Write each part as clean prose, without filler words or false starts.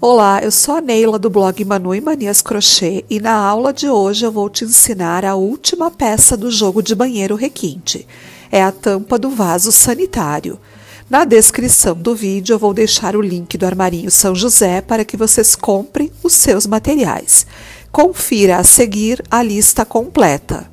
Olá, eu sou a Neila do blog Manu e Manias Crochê e na aula de hoje eu vou te ensinar a última peça do jogo de banheiro requinte. É a tampa do vaso sanitário. Na descrição do vídeo eu vou deixar o link do Armarinho São José para que vocês comprem os seus materiais. Confira a seguir a lista completa.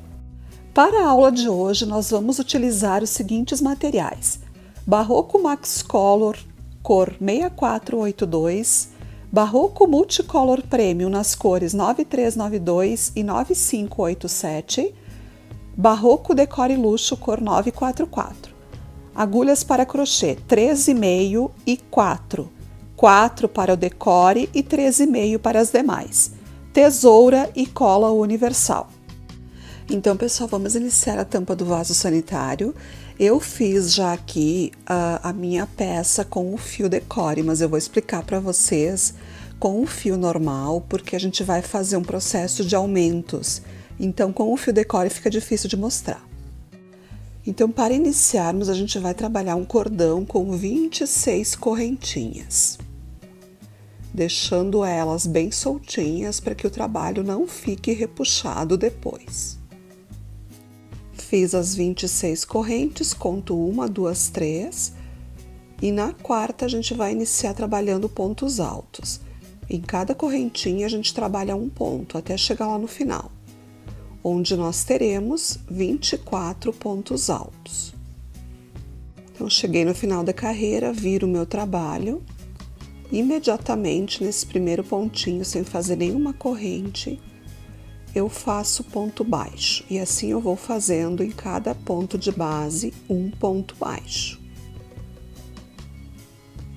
Para a aula de hoje nós vamos utilizar os seguintes materiais: Barroco Max Color, cor 6482, Barroco Multicolor Premium nas cores 9392 e 9587, Barroco Decore Luxo cor 944. Agulhas para crochê 3,5 e 4, 4 para o decore e 3,5 para as demais. Tesoura e cola universal. Então, pessoal, vamos iniciar a tampa do vaso sanitário. Eu fiz já aqui a minha peça com o fio decore, mas eu vou explicar para vocês com o fio normal, porque a gente vai fazer um processo de aumentos. Então, com o fio decore fica difícil de mostrar. Então, para iniciarmos, a gente vai trabalhar um cordão com 26 correntinhas, deixando elas bem soltinhas para que o trabalho não fique repuxado depois. Fiz as 26 correntes, conto 1, 2, 3 e na quarta a gente vai iniciar trabalhando pontos altos. Em cada correntinha a gente trabalha um ponto até chegar lá no final, onde nós teremos 24 pontos altos. Então, cheguei no final da carreira, viro o meu trabalho, imediatamente nesse primeiro pontinho, sem fazer nenhuma corrente, eu faço ponto baixo, e assim eu vou fazendo em cada ponto de base um ponto baixo,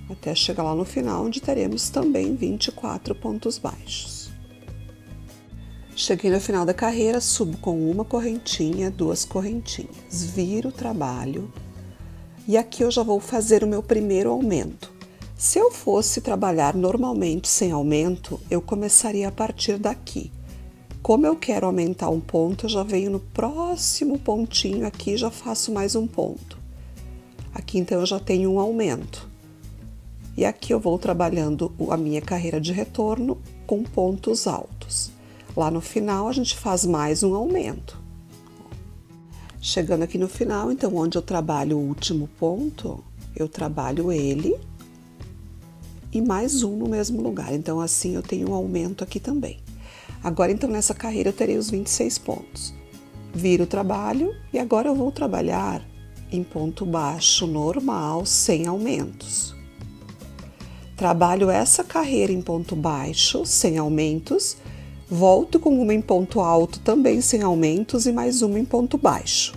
até chegar lá no final, onde teremos também 24 pontos baixos. Cheguei no final da carreira, subo com uma correntinha, 2 correntinhas, viro o trabalho, e aqui eu já vou fazer o meu primeiro aumento. Se eu fosse trabalhar normalmente sem aumento, eu começaria a partir daqui. Como eu quero aumentar um ponto, eu já venho no próximo pontinho aqui e já faço mais um ponto. Aqui, então, eu já tenho um aumento. E aqui eu vou trabalhando a minha carreira de retorno com pontos altos. Lá no final, a gente faz mais um aumento. Chegando aqui no final, então, onde eu trabalho o último ponto, eu trabalho ele e mais um no mesmo lugar. Então, assim, eu tenho um aumento aqui também. Agora, então, nessa carreira eu terei os 26 pontos. Viro o trabalho e agora eu vou trabalhar em ponto baixo normal, sem aumentos. Trabalho essa carreira em ponto baixo, sem aumentos, volto com uma em ponto alto também sem aumentos e mais uma em ponto baixo.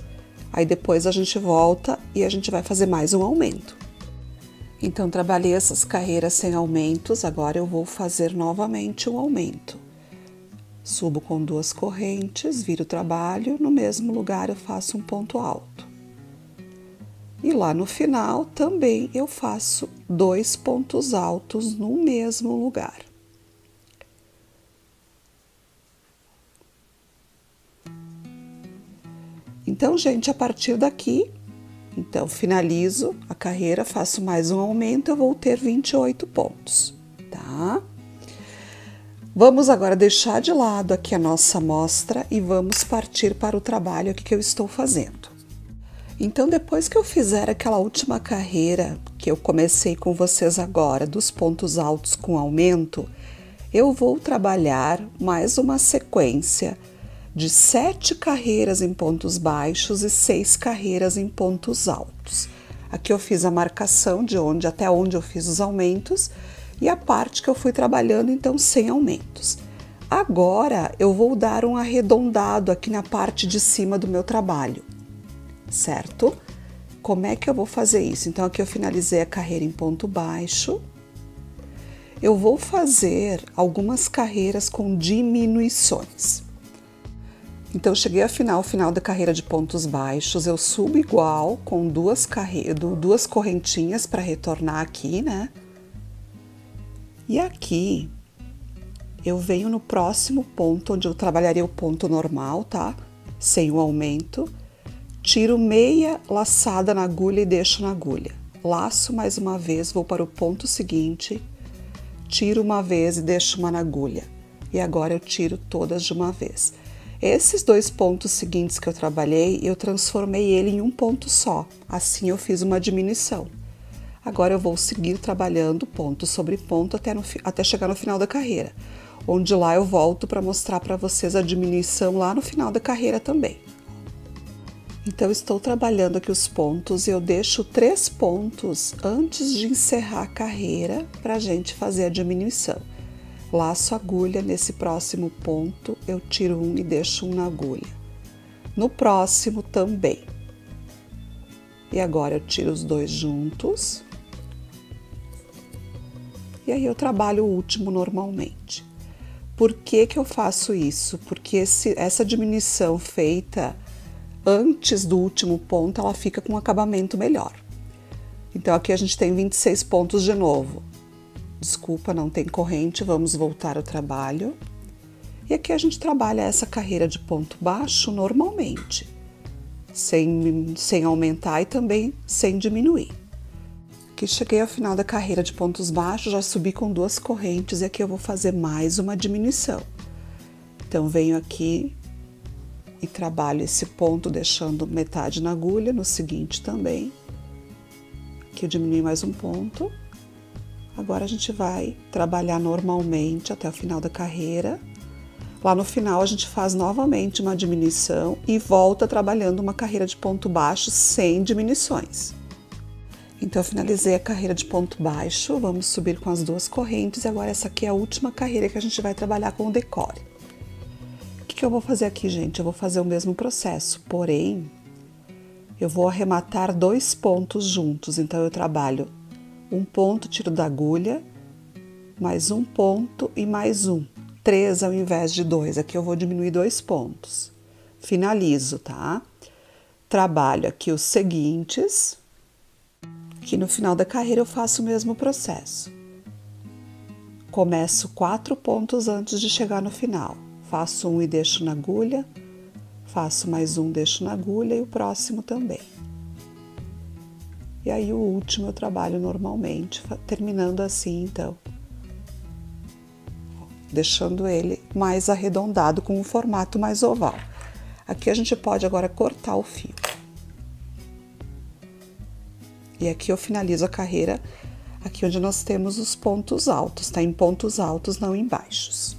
Aí depois a gente volta e a gente vai fazer mais um aumento. Então, trabalhei essas carreiras sem aumentos, agora eu vou fazer novamente um aumento. Subo com 2 correntes, viro o trabalho, no mesmo lugar eu faço um ponto alto. E lá no final também eu faço 2 pontos altos no mesmo lugar. Então, gente, a partir daqui, então finalizo a carreira, faço mais um aumento, eu vou ter 28 pontos, tá? Vamos agora deixar de lado aqui a nossa amostra e vamos partir para o trabalho aqui que eu estou fazendo. Então, depois que eu fizer aquela última carreira que eu comecei com vocês agora, dos pontos altos com aumento, eu vou trabalhar mais uma sequência de 7 carreiras em pontos baixos e 6 carreiras em pontos altos. Aqui eu fiz a marcação de até onde eu fiz os aumentos, e a parte que eu fui trabalhando, então, sem aumentos. Agora, eu vou dar um arredondado aqui na parte de cima do meu trabalho, certo? Como é que eu vou fazer isso? Então, aqui eu finalizei a carreira em ponto baixo. Eu vou fazer algumas carreiras com diminuições. Então, cheguei ao final da carreira de pontos baixos, eu subo igual com 2 correntinhas para retornar aqui, né? E aqui, eu venho no próximo ponto, onde eu trabalharia o ponto normal, tá? Sem o aumento. Tiro meia laçada na agulha e deixo na agulha. Laço mais uma vez, vou para o ponto seguinte. tiro uma vez e deixo uma na agulha. E agora eu tiro todas de uma vez. Esses 2 pontos seguintes que eu trabalhei, eu transformei ele em um ponto só. Assim eu fiz uma diminuição. Agora eu vou seguir trabalhando ponto sobre ponto até chegar no final da carreira, onde lá eu volto para mostrar para vocês a diminuição lá no final da carreira também. Então, estou trabalhando aqui os pontos e eu deixo 3 pontos antes de encerrar a carreira para a gente fazer a diminuição. Laço a agulha, nesse próximo ponto eu tiro um e deixo um na agulha. No próximo também. E agora eu tiro os 2 juntos. E aí eu trabalho o último normalmente. Por que que eu faço isso? Porque essa diminuição feita antes do último ponto, ela fica com um acabamento melhor. Então, aqui a gente tem 26 pontos de novo. Desculpa, não tem corrente, vamos voltar ao trabalho. E aqui a gente trabalha essa carreira de ponto baixo normalmente, sem aumentar e também sem diminuir. Aqui cheguei ao final da carreira de pontos baixos, já subi com 2 correntes e aqui eu vou fazer mais uma diminuição. Então, venho aqui e trabalho esse ponto deixando metade na agulha, no seguinte também. Aqui eu diminui mais um ponto. Agora a gente vai trabalhar normalmente até o final da carreira. Lá no final a gente faz novamente uma diminuição e volta trabalhando uma carreira de ponto baixo sem diminuições. Então eu finalizei a carreira de ponto baixo, vamos subir com as 2 correntes e agora essa aqui é a última carreira que a gente vai trabalhar com o decore. O que eu vou fazer aqui, gente? Eu vou fazer o mesmo processo, porém eu vou arrematar 2 pontos juntos, então eu trabalho um ponto, tiro da agulha, mais um ponto e mais um. 3 ao invés de 2. Aqui eu vou diminuir 2 pontos. Finalizo, tá? Trabalho aqui os seguintes. Que no final da carreira eu faço o mesmo processo. Começo 4 pontos antes de chegar no final. Faço um e deixo na agulha. Faço mais um, deixo na agulha e o próximo também. E aí o último eu trabalho normalmente, terminando assim, então. Deixando ele mais arredondado, com um formato mais oval. Aqui a gente pode agora cortar o fio. E aqui eu finalizo a carreira, aqui onde nós temos os pontos altos, tá? Em pontos altos, não em baixos.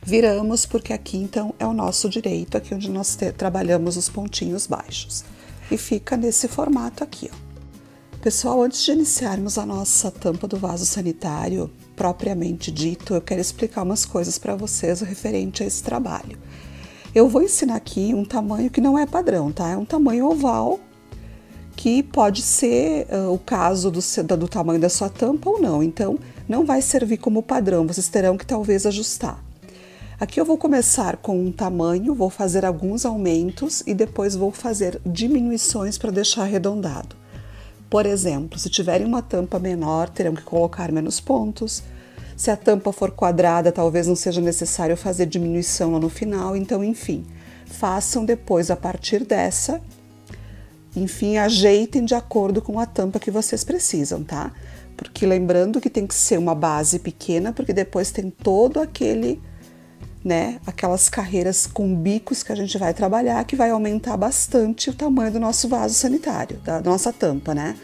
Viramos, porque aqui então é o nosso direito, aqui onde nós trabalhamos os pontinhos baixos. E fica nesse formato aqui, ó. Pessoal, antes de iniciarmos a nossa tampa do vaso sanitário, propriamente dito, eu quero explicar umas coisas para vocês referente a esse trabalho. Eu vou ensinar aqui um tamanho que não é padrão, tá? É um tamanho oval, que pode ser o caso do tamanho da sua tampa ou não. Então, não vai servir como padrão, vocês terão que talvez ajustar. Aqui eu vou começar com um tamanho, vou fazer alguns aumentos e depois vou fazer diminuições para deixar arredondado. Por exemplo, se tiverem uma tampa menor, terão que colocar menos pontos. Se a tampa for quadrada, talvez não seja necessário fazer diminuição lá no final. Então, enfim, façam depois a partir dessa. Enfim, ajeitem de acordo com a tampa que vocês precisam, tá? Porque lembrando que tem que ser uma base pequena, porque depois tem todo aquele, né, aquelas carreiras com bicos que a gente vai trabalhar, que vai aumentar bastante o tamanho do nosso vaso sanitário, da nossa tampa, né?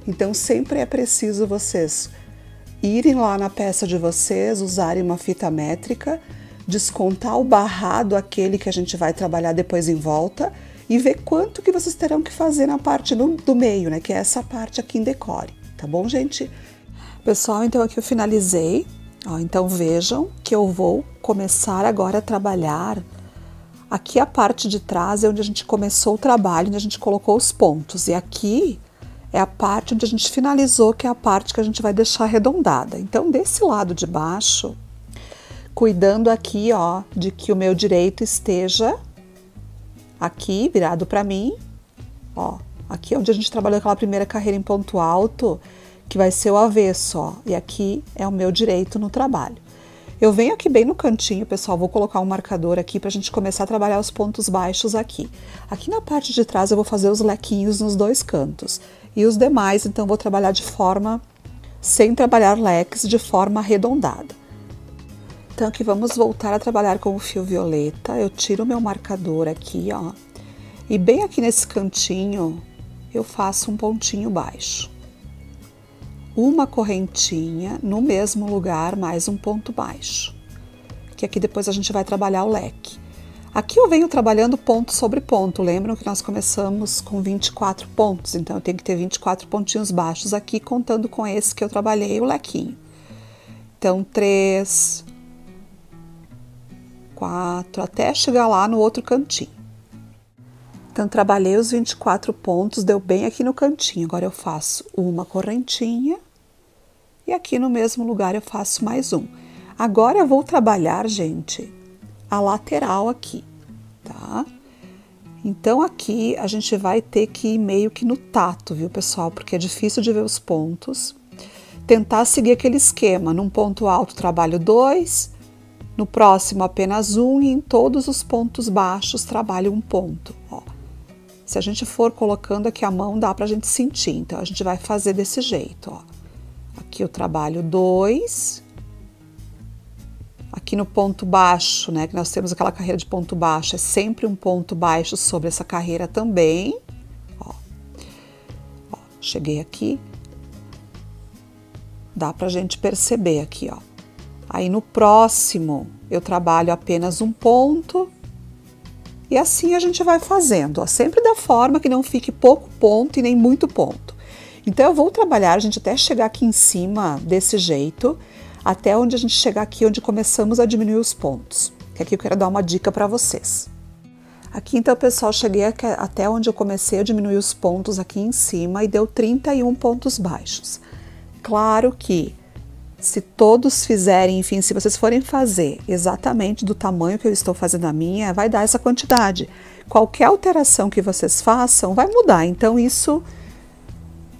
Então, sempre é preciso vocês irem lá na peça de vocês, usarem uma fita métrica, descontar o barrado, aquele que a gente vai trabalhar depois em volta, e ver quanto que vocês terão que fazer na parte do meio, né? Que é essa parte aqui em decore, tá bom, gente? Pessoal, então aqui eu finalizei. Ó, então vejam que eu vou começar agora a trabalhar. Aqui a parte de trás é onde a gente começou o trabalho, onde a gente colocou os pontos. E aqui é a parte onde a gente finalizou, que é a parte que a gente vai deixar arredondada. Então, desse lado de baixo, cuidando aqui, ó, de que o meu direito esteja aqui, virado para mim, ó, aqui onde a gente trabalhou aquela primeira carreira em ponto alto, que vai ser o avesso, ó, e aqui é o meu direito no trabalho. Eu venho aqui bem no cantinho, pessoal, vou colocar um marcador aqui pra gente começar a trabalhar os pontos baixos aqui. Aqui na parte de trás eu vou fazer os lequinhos nos 2 cantos, e os demais, então, vou trabalhar de forma sem trabalhar leques de forma arredondada. Então aqui vamos voltar a trabalhar com o fio violeta. Eu tiro o meu marcador aqui, ó, e bem aqui nesse cantinho eu faço um pontinho baixo. Uma correntinha no mesmo lugar, mais um ponto baixo. Que aqui depois a gente vai trabalhar o leque. Aqui eu venho trabalhando ponto sobre ponto, lembram que nós começamos com 24 pontos, então eu tenho que ter 24 pontinhos baixos aqui, contando com esse que eu trabalhei, o lequinho. Então, 3, 4, até chegar lá no outro cantinho. Então, trabalhei os 24 pontos, deu bem aqui no cantinho. Agora eu faço uma correntinha e aqui no mesmo lugar eu faço mais um. Agora eu vou trabalhar, gente, a lateral aqui, tá? Então aqui a gente vai ter que ir meio que no tato, viu, pessoal? Porque é difícil de ver os pontos. Tentar seguir aquele esquema, num ponto alto trabalho 2, no próximo apenas 1 e em todos os pontos baixos trabalho um ponto, ó. Se a gente for colocando aqui a mão, dá pra gente sentir, então a gente vai fazer desse jeito, ó. Aqui eu trabalho 2. Aqui no ponto baixo, né, que nós temos aquela carreira de ponto baixo, é sempre um ponto baixo sobre essa carreira também. Ó, cheguei aqui, dá pra gente perceber aqui, ó. Aí no próximo eu trabalho apenas um ponto e assim a gente vai fazendo, ó, sempre da forma que não fique pouco ponto e nem muito ponto. Então eu vou trabalhar, gente, até chegar aqui em cima desse jeito, até onde a gente chegar aqui, onde começamos a diminuir os pontos. Que aqui eu quero dar uma dica para vocês. Aqui, então, pessoal, cheguei até onde eu comecei a diminuir os pontos aqui em cima e deu 31 pontos baixos. Claro que, se todos fizerem, enfim, se vocês forem fazer exatamente do tamanho que eu estou fazendo a minha, vai dar essa quantidade. Qualquer alteração que vocês façam vai mudar, então isso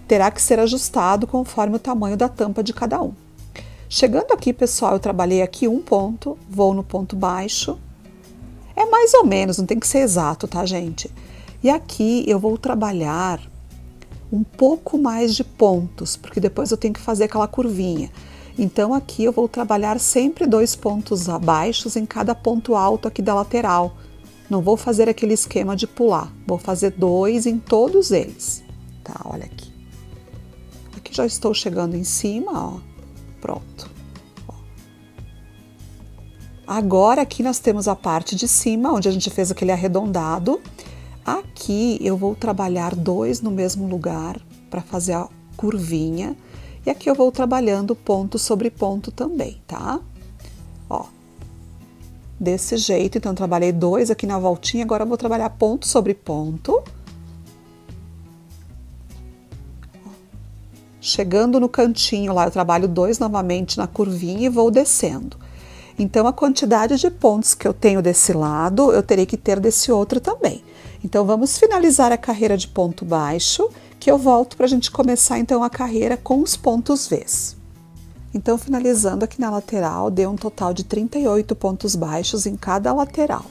terá que ser ajustado conforme o tamanho da tampa de cada um. Chegando aqui, pessoal, eu trabalhei aqui um ponto, vou no ponto baixo. É mais ou menos, não tem que ser exato, tá, gente? E aqui eu vou trabalhar um pouco mais de pontos, porque depois eu tenho que fazer aquela curvinha. Então aqui eu vou trabalhar sempre 2 pontos abaixo em cada ponto alto aqui da lateral. Não vou fazer aquele esquema de pular, vou fazer 2 em todos eles. Tá, olha aqui. Aqui já estou chegando em cima, ó. Pronto. Ó. Agora aqui nós temos a parte de cima, onde a gente fez aquele arredondado. Aqui eu vou trabalhar 2 no mesmo lugar para fazer a curvinha. E aqui eu vou trabalhando ponto sobre ponto também, tá? Ó. Desse jeito, então trabalhei 2 aqui na voltinha, agora eu vou trabalhar ponto sobre ponto. Chegando no cantinho lá, eu trabalho 2 novamente na curvinha e vou descendo. Então, a quantidade de pontos que eu tenho desse lado, eu terei que ter desse outro também. Então, vamos finalizar a carreira de ponto baixo, que eu volto para a gente começar, então, a carreira com os pontos Vs. Então, finalizando aqui na lateral, deu um total de 38 pontos baixos em cada lateral,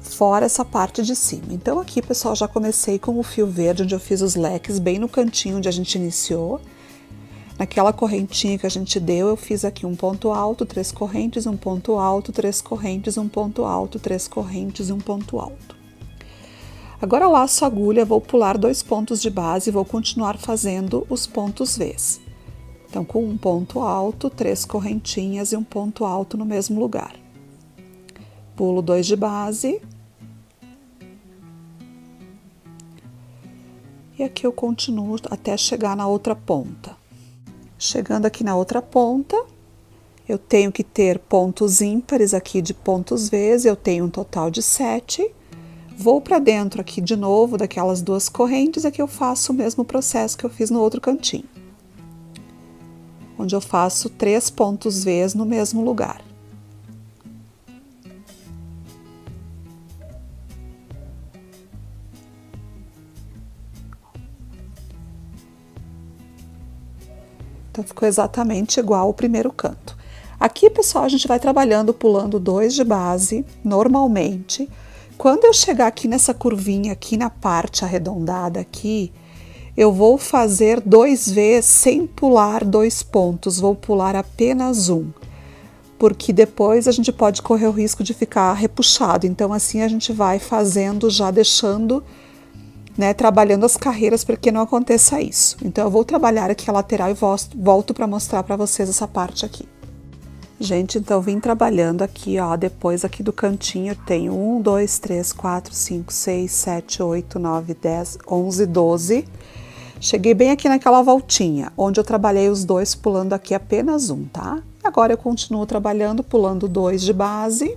fora essa parte de cima. Então, aqui, pessoal, já comecei com o fio verde, onde eu fiz os leques bem no cantinho onde a gente iniciou. Naquela correntinha que a gente deu, eu fiz aqui um ponto alto, 3 correntes, um ponto alto, 3 correntes, um ponto alto, 3 correntes e um ponto alto. Agora, laço a agulha, vou pular 2 pontos de base e vou continuar fazendo os pontos Vs. Então, com um ponto alto, 3 correntinhas e um ponto alto no mesmo lugar. Pulo 2 de base. E aqui eu continuo até chegar na outra ponta. Chegando aqui na outra ponta, eu tenho que ter pontos ímpares aqui de pontos Vs, eu tenho um total de 7. Vou para dentro aqui de novo daquelas 2 correntes, aqui eu faço o mesmo processo que eu fiz no outro cantinho. Onde eu faço 3 pontos Vs no mesmo lugar. Então, ficou exatamente igual ao primeiro canto. Aqui, pessoal, a gente vai trabalhando, pulando 2 de base, normalmente. Quando eu chegar aqui nessa curvinha, aqui na parte arredondada aqui, eu vou fazer 2 vezes sem pular 2 pontos, vou pular apenas um, porque depois a gente pode correr o risco de ficar repuxado. Então assim a gente vai fazendo, já deixando, né, trabalhando as carreiras para que não aconteça isso. Então eu vou trabalhar aqui a lateral e volto para mostrar para vocês essa parte aqui. Gente, então vim trabalhando aqui, ó, depois aqui do cantinho eu tenho 1, 2, 3, 4, 5, 6, 7, 8, 9, 10, 11, 12. Cheguei bem aqui naquela voltinha, onde eu trabalhei os 2 pulando aqui apenas um, tá? Agora eu continuo trabalhando, pulando 2 de base.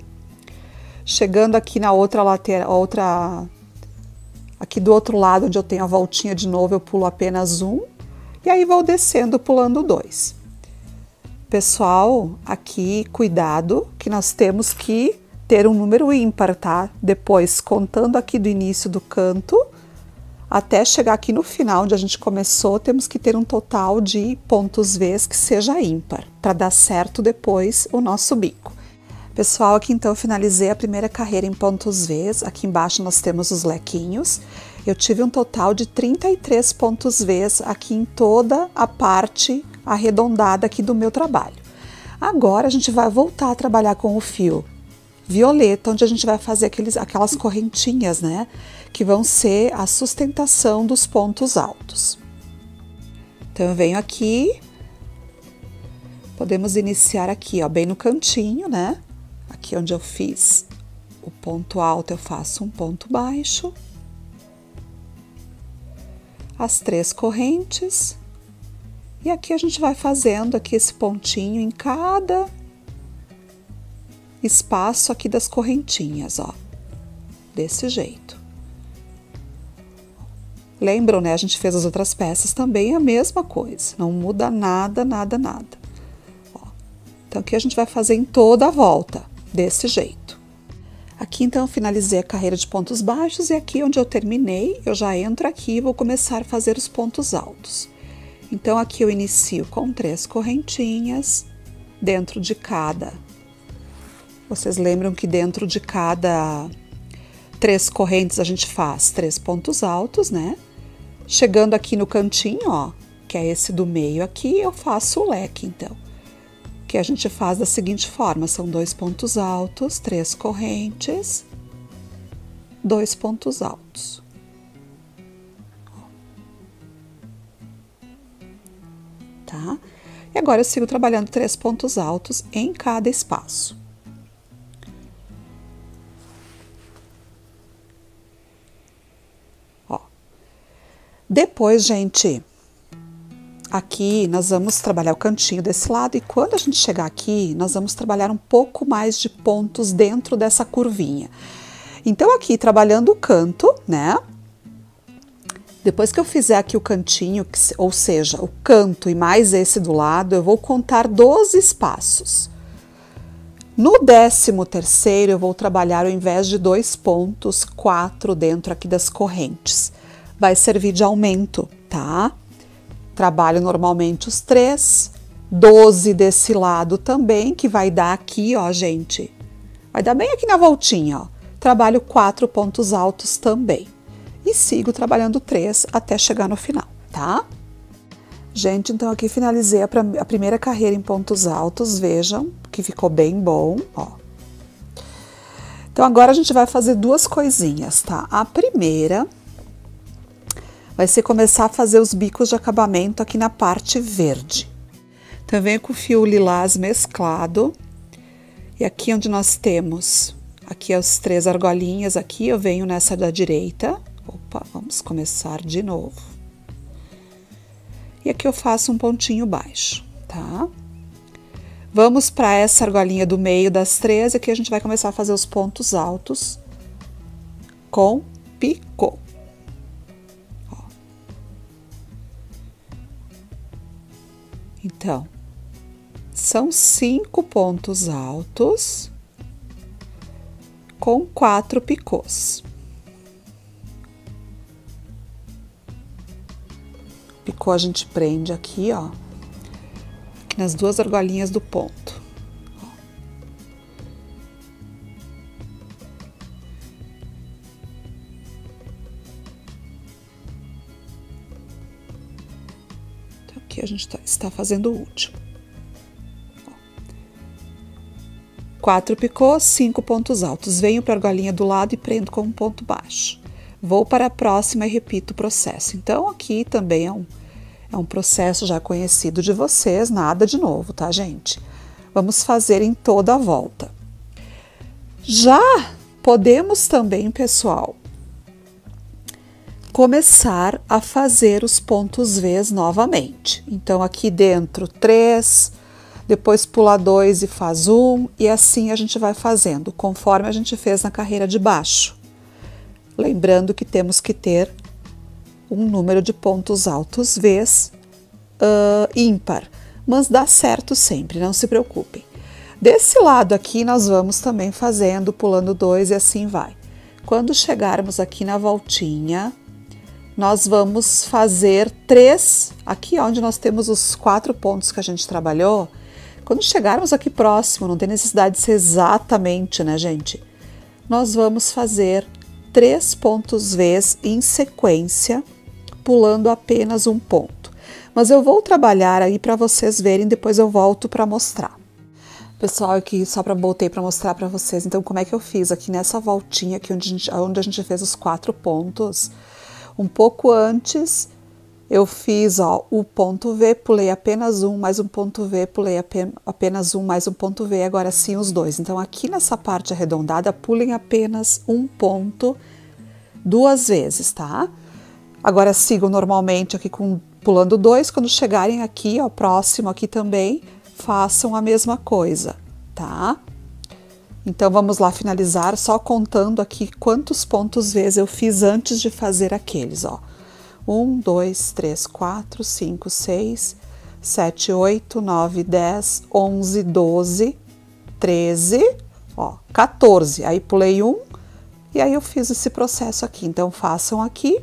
Chegando aqui na outra lateral, aqui do outro lado, onde eu tenho a voltinha de novo, eu pulo apenas um. E aí vou descendo, pulando 2. Pessoal, aqui, cuidado, que nós temos que ter um número ímpar, tá? Depois, contando aqui do início do canto, até chegar aqui no final, onde a gente começou, temos que ter um total de pontos Vs que seja ímpar, para dar certo depois o nosso bico. Pessoal, aqui então eu finalizei a primeira carreira em pontos Vs, aqui embaixo nós temos os lequinhos. Eu tive um total de 33 pontos Vs aqui em toda a parte arredondada aqui do meu trabalho. Agora a gente vai voltar a trabalhar com o fio violeta, onde a gente vai fazer aquelas correntinhas, né? Que vão ser a sustentação dos pontos altos. Então eu venho aqui, podemos iniciar aqui, ó, bem no cantinho, né? Aqui onde eu fiz o ponto alto, eu faço um ponto baixo. As 3 correntes. E aqui a gente vai fazendo aqui esse pontinho em cada espaço aqui das correntinhas, ó. Desse jeito. Lembram, né? A gente fez as outras peças também a mesma coisa. Não muda nada, nada, nada. Ó. Então aqui a gente vai fazer em toda a volta, desse jeito. Aqui então eu finalizei a carreira de pontos baixos e aqui onde eu terminei, eu já entro aqui e vou começar a fazer os pontos altos. Então aqui eu inicio com 3 correntinhas dentro de cada. Vocês lembram que dentro de cada 3 correntes a gente faz 3 pontos altos, né? Chegando aqui no cantinho, ó, que é esse do meio aqui, eu faço o leque, então. Que a gente faz da seguinte forma, são 2 pontos altos, 3 correntes, 2 pontos altos. Tá? E agora eu sigo trabalhando 3 pontos altos em cada espaço. Ó. Depois, gente, aqui nós vamos trabalhar o cantinho desse lado e quando a gente chegar aqui, nós vamos trabalhar um pouco mais de pontos dentro dessa curvinha. Então, aqui, trabalhando o canto, né? Depois que eu fizer aqui o cantinho, ou seja, o canto e mais esse do lado, eu vou contar 12 espaços. No 13º, eu vou trabalhar, ao invés de 2 pontos, 4 dentro aqui das correntes. Vai servir de aumento, tá? Trabalho normalmente os 3, 12 desse lado também, que vai dar aqui, ó, gente. Vai dar bem aqui na voltinha, ó. Trabalho 4 pontos altos também. E sigo trabalhando 3 até chegar no final, tá? Gente, então aqui finalizei a primeira carreira em pontos altos, vejam que ficou bem bom, ó. Então agora a gente vai fazer 2 coisinhas, tá? A primeira vai ser começar a fazer os bicos de acabamento aqui na parte verde. Então eu venho com o fio lilás mesclado, e aqui onde nós temos, aqui as 3 argolinhas aqui, eu venho nessa da direita. Opa, vamos começar de novo. E aqui eu faço um pontinho baixo, tá? Vamos para essa argolinha do meio das 3, aqui a gente vai começar a fazer os pontos altos com picô. Ó. Então, são 5 pontos altos com 4 picôs. Picô a gente prende aqui, ó, aqui nas 2 argolinhas do ponto. Ó. aqui a gente está fazendo o último. 4 picôs, 5 pontos altos. Venho para a argolinha do lado e prendo com um ponto baixo. Vou para a próxima e repito o processo. Então, aqui também é um processo já conhecido de vocês, nada de novo, tá, gente? Vamos fazer em toda a volta. Já podemos também, pessoal, começar a fazer os pontos V's novamente. Então, aqui dentro, 3, depois pula 2 e faz 1, e assim a gente vai fazendo, conforme a gente fez na carreira de baixo. Lembrando que temos que ter um número de pontos altos V's ímpar, mas dá certo sempre, não se preocupem. Desse lado aqui nós vamos também fazendo, pulando 2 e assim vai. Quando chegarmos aqui na voltinha, nós vamos fazer 3, aqui onde nós temos os 4 pontos que a gente trabalhou. Quando chegarmos aqui próximo, não tem necessidade de ser exatamente, né, gente? Nós vamos fazer 3 pontos V's em sequência, pulando apenas um ponto. Mas eu vou trabalhar aí para vocês verem, depois eu volto para mostrar. Pessoal, aqui só voltei para mostrar para vocês, então, como é que eu fiz aqui nessa voltinha aqui onde a gente fez os 4 pontos. Um pouco antes, eu fiz, ó, o ponto V, pulei apenas um, mais um ponto V, pulei apenas um, mais um ponto V, agora sim os dois. Então, aqui nessa parte arredondada, pulem apenas um ponto 2 vezes, tá? Agora, sigam normalmente aqui pulando 2, quando chegarem aqui, ó, próximo aqui também, façam a mesma coisa, tá? Então, vamos lá finalizar só contando aqui quantos pontos V's eu fiz antes de fazer aqueles, ó. 1, 2, 3, 4, 5, 6, 7, 8, 9, 10, 11, 12, 13, ó, 14. Aí pulei um e aí eu fiz esse processo aqui. Então, façam aqui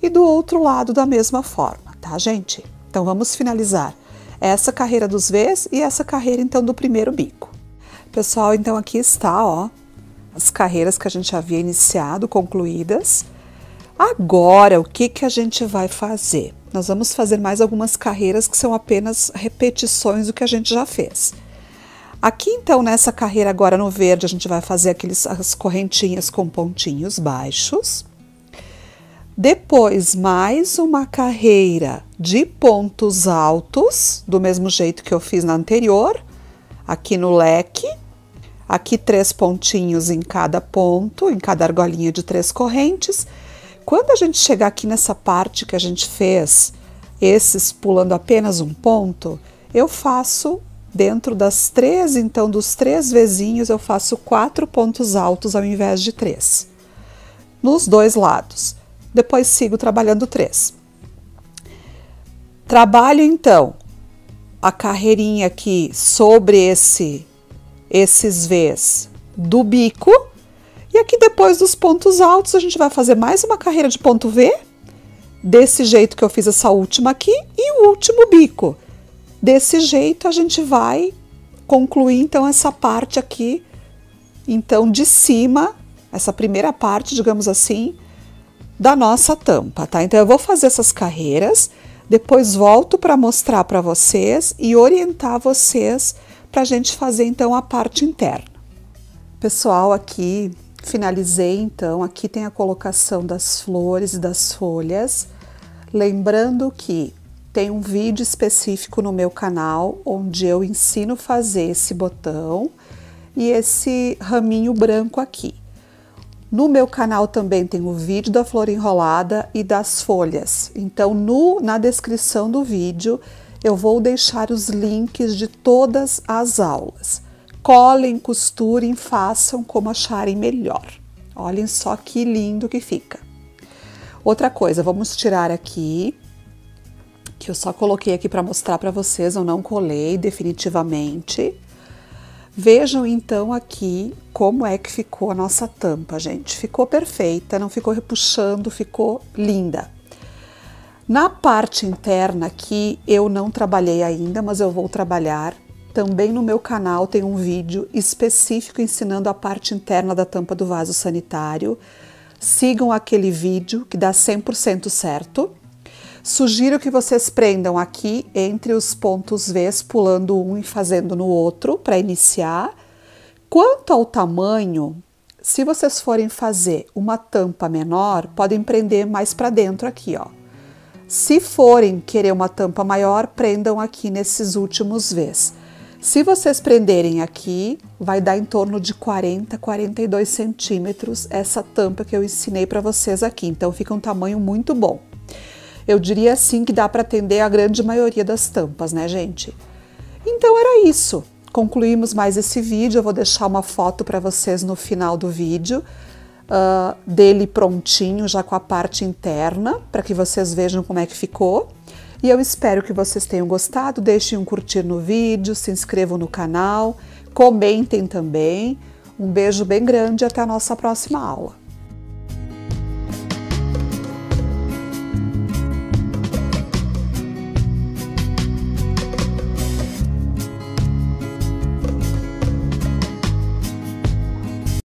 e do outro lado da mesma forma, tá, gente? Então, vamos finalizar essa carreira dos V's e essa carreira, então, do primeiro bico. Pessoal, então aqui está, ó, as carreiras que a gente havia iniciado, concluídas. Agora, o que a gente vai fazer? Nós vamos fazer mais algumas carreiras que são apenas repetições do que a gente já fez. Aqui, então, nessa carreira agora no verde, a gente vai fazer as correntinhas com pontinhos baixos. Depois, mais uma carreira de pontos altos, do mesmo jeito que eu fiz na anterior, aqui no leque. Aqui 3 pontinhos em cada ponto, em cada argolinha de 3 correntes. Quando a gente chegar aqui nessa parte que a gente fez, esses pulando apenas um ponto, eu faço dentro das 3, então dos 3 vezinhos eu faço 4 pontos altos ao invés de 3. Nos dois lados. Depois sigo trabalhando 3. Trabalho então a carreirinha aqui sobre esses V's do bico, e aqui depois dos pontos altos a gente vai fazer mais uma carreira de ponto V, desse jeito que eu fiz essa última aqui, e o último bico. Desse jeito a gente vai concluir então essa parte aqui, então de cima, essa primeira parte, digamos assim, da nossa tampa, tá? Então eu vou fazer essas carreiras, depois volto para mostrar para vocês e orientar vocês para a gente fazer, então, a parte interna. Pessoal, aqui finalizei, então, aqui tem a colocação das flores e das folhas. Lembrando que tem um vídeo específico no meu canal, onde eu ensino a fazer esse botão e esse raminho branco aqui. No meu canal também tem o vídeo da flor enrolada e das folhas. Então, na descrição do vídeo, eu vou deixar os links de todas as aulas. Colhem, costurem, façam como acharem melhor. Olhem só que lindo que fica. Outra coisa, vamos tirar aqui, que eu só coloquei aqui para mostrar para vocês, eu não colei definitivamente. Vejam então aqui como é que ficou a nossa tampa, gente. Ficou perfeita, não ficou repuxando, ficou linda. Na parte interna aqui, eu não trabalhei ainda, mas eu vou trabalhar. Também no meu canal tem um vídeo específico ensinando a parte interna da tampa do vaso sanitário. Sigam aquele vídeo que dá 100% certo. Sugiro que vocês prendam aqui entre os pontos V's, pulando um e fazendo no outro para iniciar. Quanto ao tamanho, se vocês forem fazer uma tampa menor, podem prender mais para dentro aqui, ó. Se forem querer uma tampa maior, prendam aqui nesses últimos V's. Se vocês prenderem aqui, vai dar em torno de 40, 42 centímetros essa tampa que eu ensinei para vocês aqui. Então, fica um tamanho muito bom. Eu diria assim que dá para atender a grande maioria das tampas, né, gente? Então, era isso. Concluímos mais esse vídeo. Eu vou deixar uma foto para vocês no final do vídeo. Dele prontinho, já com a parte interna, para que vocês vejam como é que ficou. E eu espero que vocês tenham gostado. Deixem um curtir no vídeo, se inscrevam no canal, comentem também. Um beijo bem grande e até a nossa próxima aula.